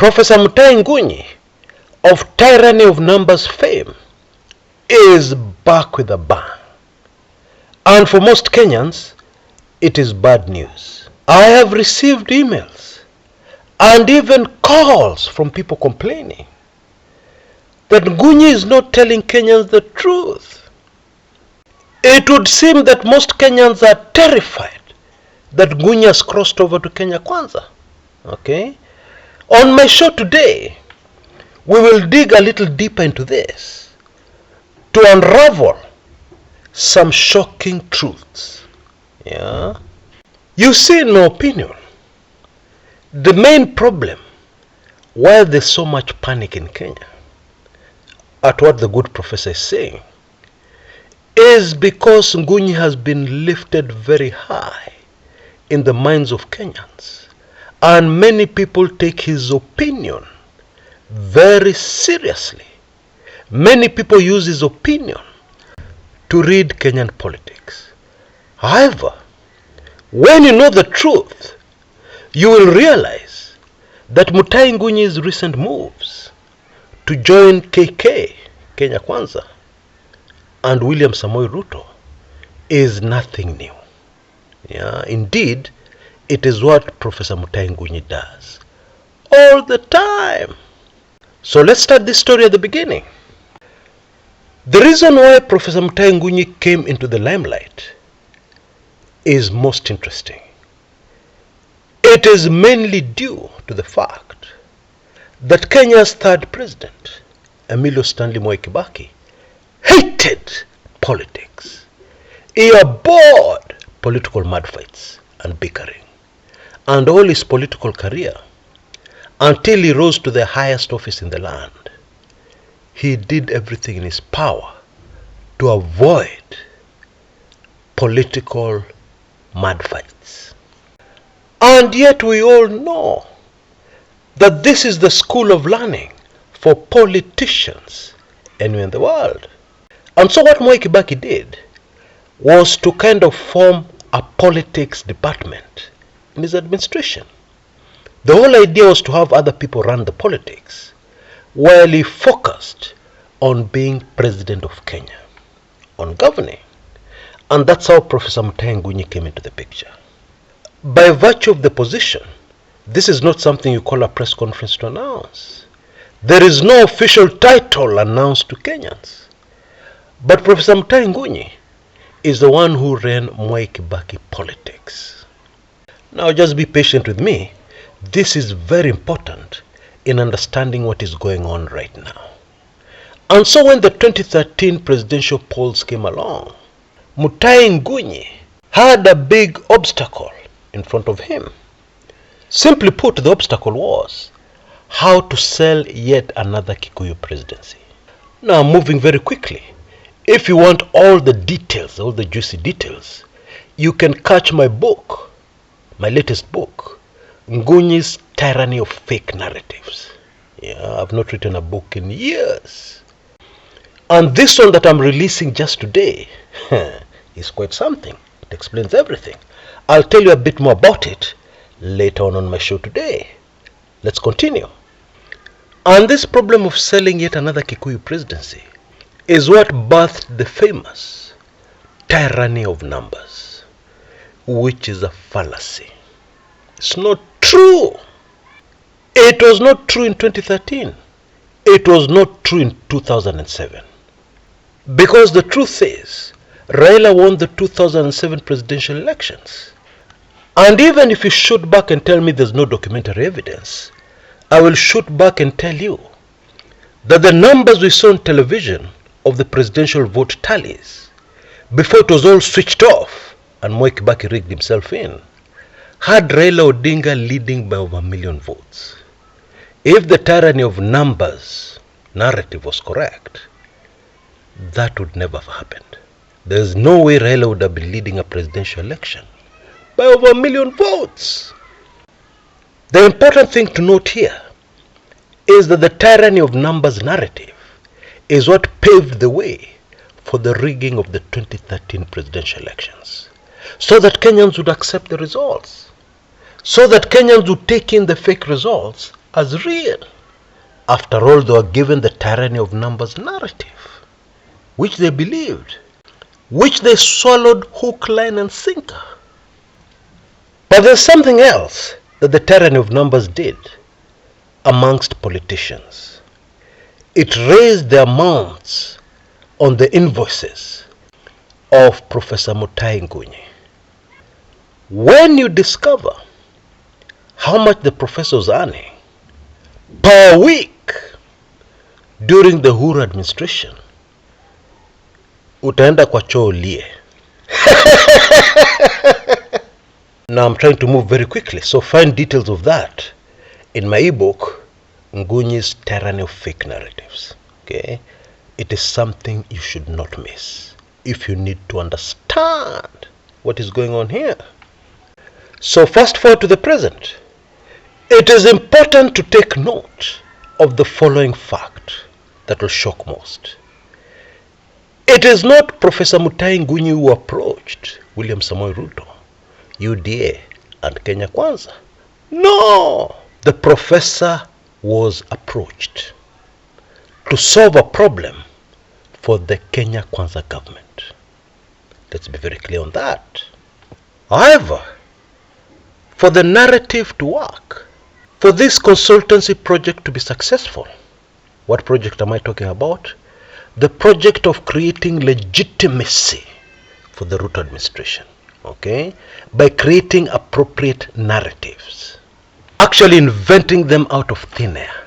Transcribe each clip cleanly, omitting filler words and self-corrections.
Professor Mutahi Ngunyi of Tyranny of Numbers fame is back with a bang. And for most Kenyans, it is bad news. I have received emails and even calls from people complaining that Ngunyi is not telling Kenyans the truth. It would seem that most Kenyans are terrified that Ngunyi has crossed over to Kenya Kwanza. Okay? On my show today, we will dig a little deeper into this to unravel some shocking truths. Yeah? You see, in my opinion, the main problem why there's so much panic in Kenya at what the good professor is saying is because Ngunyi has been lifted very high in the minds of Kenyans, and many people take his opinion very seriously. Many people use his opinion to read Kenyan politics. However, when you know the truth, you will realize that Mutahi Ngunyi's recent moves to join KK, Kenya Kwanza, and William Ruto is nothing new. Yeah, indeed, it is what Professor Mutahi Ngunyi does all the time. So let's start this story at the beginning. The reason why Professor Mutahi Ngunyi came into the limelight is most interesting. It is mainly due to the fact that Kenya's third president, Emilio Stanley Mwai Kibaki, hated politics. He abhorred political mudfights and bickering. And all his political career, until he rose to the highest office in the land, he did everything in his power to avoid political mudfights. And yet we all know that this is the school of learning for politicians anywhere in the world. And so what Mwai Kibaki did was to kind of form a politics department in his administration. The whole idea was to have other people run the politics while he focused on being president of Kenya, on governing. And that's how Professor Mutahi Ngunyi came into the picture. By virtue of the position, this is not something you call a press conference to announce. There is no official title announced to Kenyans. But Professor Mutahi Ngunyi is the one who ran Mwai Kibaki politics. Now just be patient with me. This is very important in understanding what is going on right now. And so when the 2013 presidential polls came along, Mutahi Ngunyi had a big obstacle in front of him. Simply put, the obstacle was how to sell yet another Kikuyu presidency. Now, moving very quickly, if you want all the details, all the juicy details, you can catch my book, my latest book, Ngunyi's Tyranny of Fake Narratives. Yeah, I've not written a book in years. And this one that I'm releasing just today is quite something. It explains everything. I'll tell you a bit more about it later on my show today. Let's continue. And this problem of selling yet another Kikuyu presidency is what birthed the famous tyranny of numbers, which is a fallacy. It's not true. It was not true in 2013. It was not true in 2007. Because the truth is, Raila won the 2007 presidential elections. And even if you shoot back and tell me there's no documentary evidence, I will shoot back and tell you that the numbers we saw on television of the presidential vote tallies, before it was all switched off and Mwai Kibaki rigged himself in, had Raila Odinga leading by over 1 million votes. If the tyranny of numbers narrative was correct, that would never have happened. There's no way Raila would have been leading a presidential election by over 1 million votes. The important thing to note here is that the tyranny of numbers narrative is what paved the way for the rigging of the 2013 presidential elections, so that Kenyans would accept the results, so that Kenyans would take in the fake results as real. After all, they were given the tyranny of numbers narrative, which they believed, which they swallowed hook, line and sinker. But there's something else that the tyranny of numbers did amongst politicians. It raised the amounts on the invoices of Professor Mutahi Ngunyi. When you discover how much the professor was earning per week during the Uhuru administration, utaenda kwa choo ulie. Now I'm trying to move very quickly, so find details of that in my ebook, Ngunyi's Tyranny of Fake Narratives. Okay, it is something you should not miss if you need to understand what is going on here. So fast forward to the present. It is important to take note of the following fact that will shock most. It is not Professor Mutahi Ngunyi who approached William Ruto, UDA and Kenya Kwanza. No! The professor was approached to solve a problem for the Kenya Kwanza government. Let's be very clear on that. However, for the narrative to work, for this consultancy project to be successful, what project am I talking about? The project of creating legitimacy for the Ruto administration, okay, by creating appropriate narratives, actually inventing them out of thin air,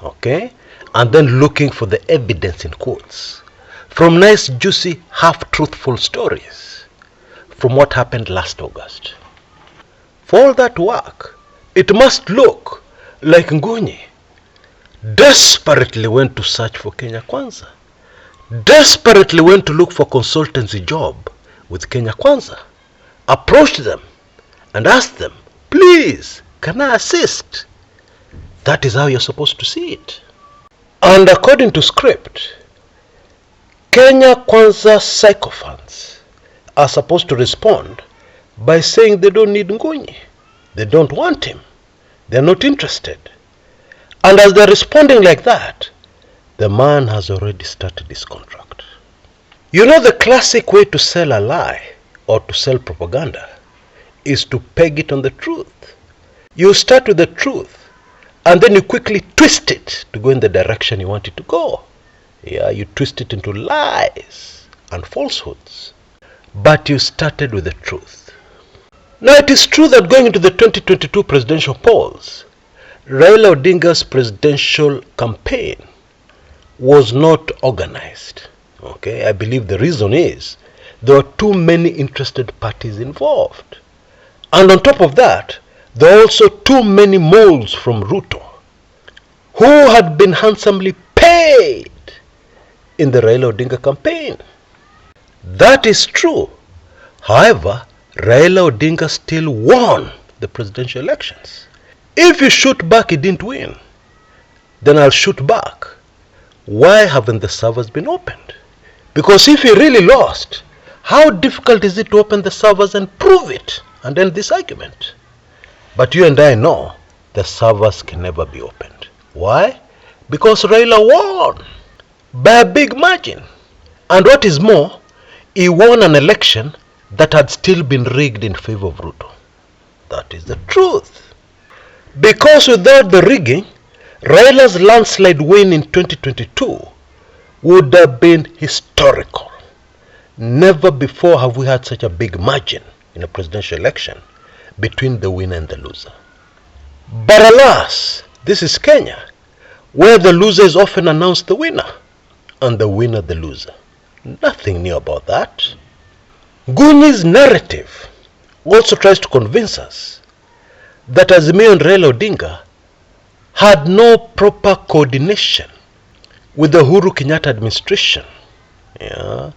okay, and then looking for the evidence in quotes from nice, juicy, half-truthful stories from what happened last August. For all that to work, it must look like Ngunyi desperately went to search for Kenya Kwanza, desperately went to look for consultancy job with Kenya Kwanza, approached them and asked them, please, can I assist? That is how you're supposed to see it. And according to script, Kenya Kwanza sycophants are supposed to respond by saying they don't need Ngunyi, they don't want him, they're not interested. And as they're responding like that, the man has already started his contract. You know, the classic way to sell a lie or to sell propaganda is to peg it on the truth. You start with the truth and then you quickly twist it to go in the direction you want it to go. Yeah, you twist it into lies and falsehoods. But you started with the truth. Now it is true that going into the 2022 presidential polls, Raila Odinga's presidential campaign was not organized. Okay, I believe the reason is there were too many interested parties involved. And on top of that, there are also too many moles from Ruto who had been handsomely paid in the Raila Odinga campaign. That is true. However, Raila Odinga still won the presidential elections. If you shoot back he didn't win, then I'll shoot back. Why haven't the servers been opened? Because if he really lost, how difficult is it to open the servers and prove it and end this argument? But you and I know the servers can never be opened. Why? Because Raila won by a big margin. And what is more, he won an election that had still been rigged in favor of Ruto. That is the truth. Because without the rigging, Raila's landslide win in 2022 would have been historical. Never before have we had such a big margin in a presidential election between the winner and the loser. But alas, this is Kenya, where the loser is often announced the winner and the winner the loser. Nothing new about that. Ngunyi's narrative also tries to convince us that Azimio and Raila Odinga had no proper coordination with the Uhuru Kenyatta administration, yeah,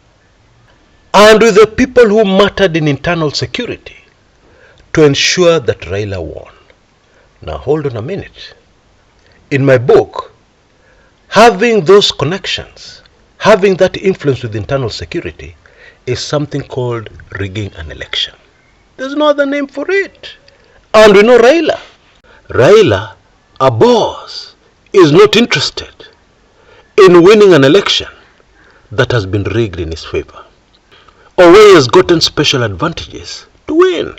and with the people who mattered in internal security to ensure that Raila won. Now hold on a minute. In my book, having those connections, having that influence with internal security is something called rigging an election. There's no other name for it. And we know Raila. Raila a boss is not interested in winning an election that has been rigged in his favor, or where he has gotten special advantages to win.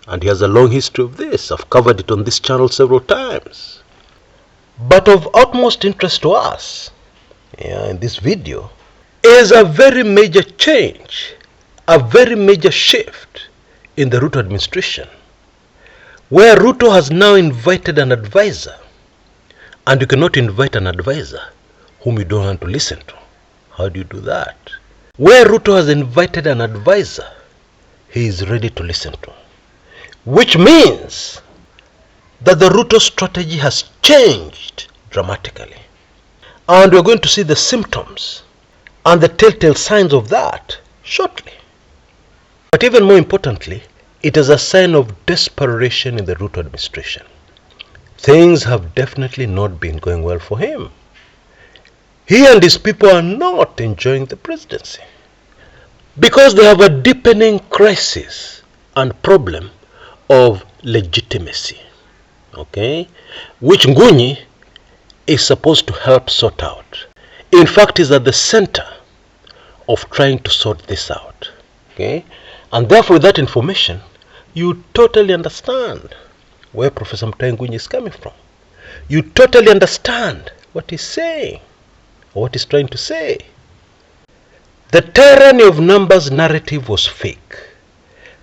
And he has a long history of this. I've covered it on this channel several times. But of utmost interest to us in this video is a very major change, a very major shift in the Ruto administration, where Ruto has now invited an advisor. And you cannot invite an advisor whom you don't want to listen to. How do you do that? Where Ruto has invited an advisor he is ready to listen to, which means that the Ruto strategy has changed dramatically. And we're going to see the symptoms and the telltale signs of that shortly. But even more importantly, it is a sign of desperation in the Ruto administration. Things have definitely not been going well for him. He and his people are not enjoying the presidency because they have a deepening crisis and problem of legitimacy, okay, which Ngunyi is supposed to help sort out. In fact, is at the center of trying to sort this out, okay, and therefore with that information you totally understand where Professor Mutahi Ngunyi is coming from. You totally understand what he's saying, or what he's trying to say. The tyranny of numbers narrative was fake.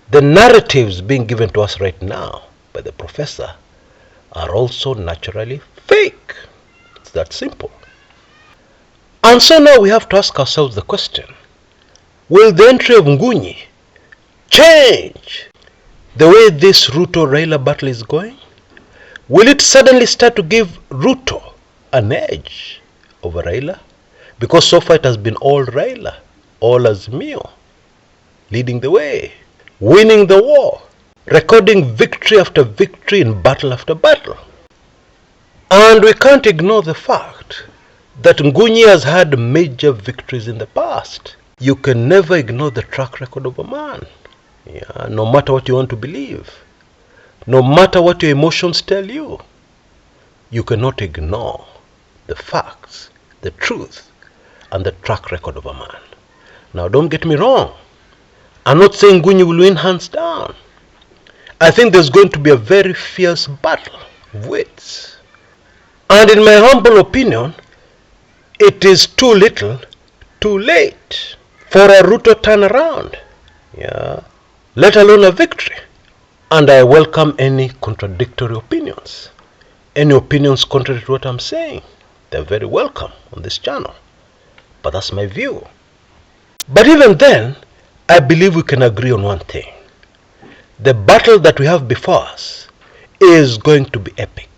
The narratives being given to us right now by the professor are also naturally fake. It's that simple. And so now we have to ask ourselves the question, will the entry of Ngunyi change the way this Ruto-Raila battle is going? Will it suddenly start to give Ruto an edge over Raila? Because so far it has been all Raila, all Azimio, leading the way, winning the war, recording victory after victory in battle after battle. And we can't ignore the fact that Ngunyi has had major victories in the past. You can never ignore the track record of a man. Yeah, no matter what you want to believe, no matter what your emotions tell you, you cannot ignore the facts, the truth, and the track record of a man. Now don't get me wrong, I'm not saying Ngunyi will win hands down. I think there's going to be a very fierce battle of wits. And in my humble opinion, it is too little, too late for a Ruto turnaround. Yeah, let alone a victory. And I welcome any contradictory opinions. Any opinions contrary to what I'm saying, they're very welcome on this channel. But that's my view. But even then, I believe we can agree on one thing. The battle that we have before us is going to be epic.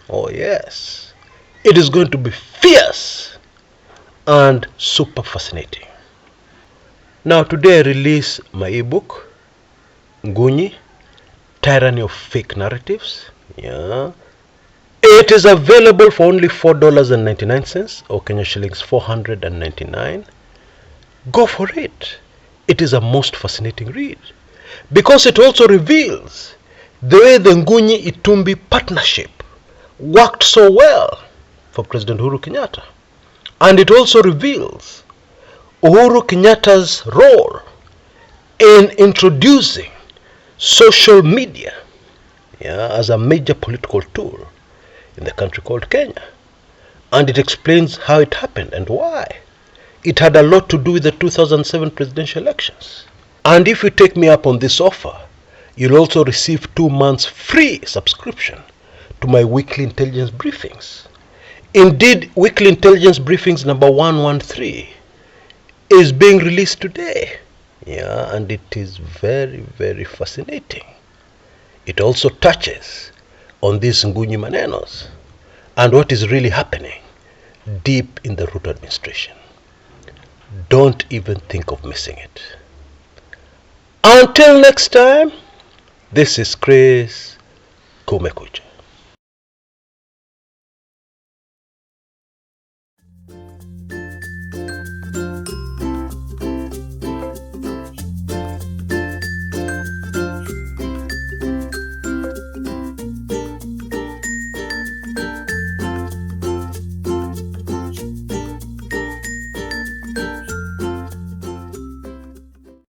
Oh yes, it is going to be fierce and super fascinating. Now today I release my ebook, Ngunyi, Tyranny of Fake Narratives. Yeah. It is available for only $4.99 or Kenya shillings 499. Go for it. It is a most fascinating read because it also reveals the way the Ngunyi-Itumbi partnership worked so well for President Uhuru Kenyatta. And it also reveals Uhuru Kenyatta's role in introducing social media, as a major political tool in the country called Kenya. And it explains how it happened and why. It had a lot to do with the 2007 presidential elections. And if you take me up on this offer, you'll also receive 2 months free subscription to my weekly intelligence briefings. Indeed, weekly intelligence briefings number 113 is being released today. Yeah, and it is very, very fascinating. It also touches on these Ngunyi manenos and what is really happening deep in the Ruto administration. Don't even think of missing it. Until next time, this is Chris Kumekucha.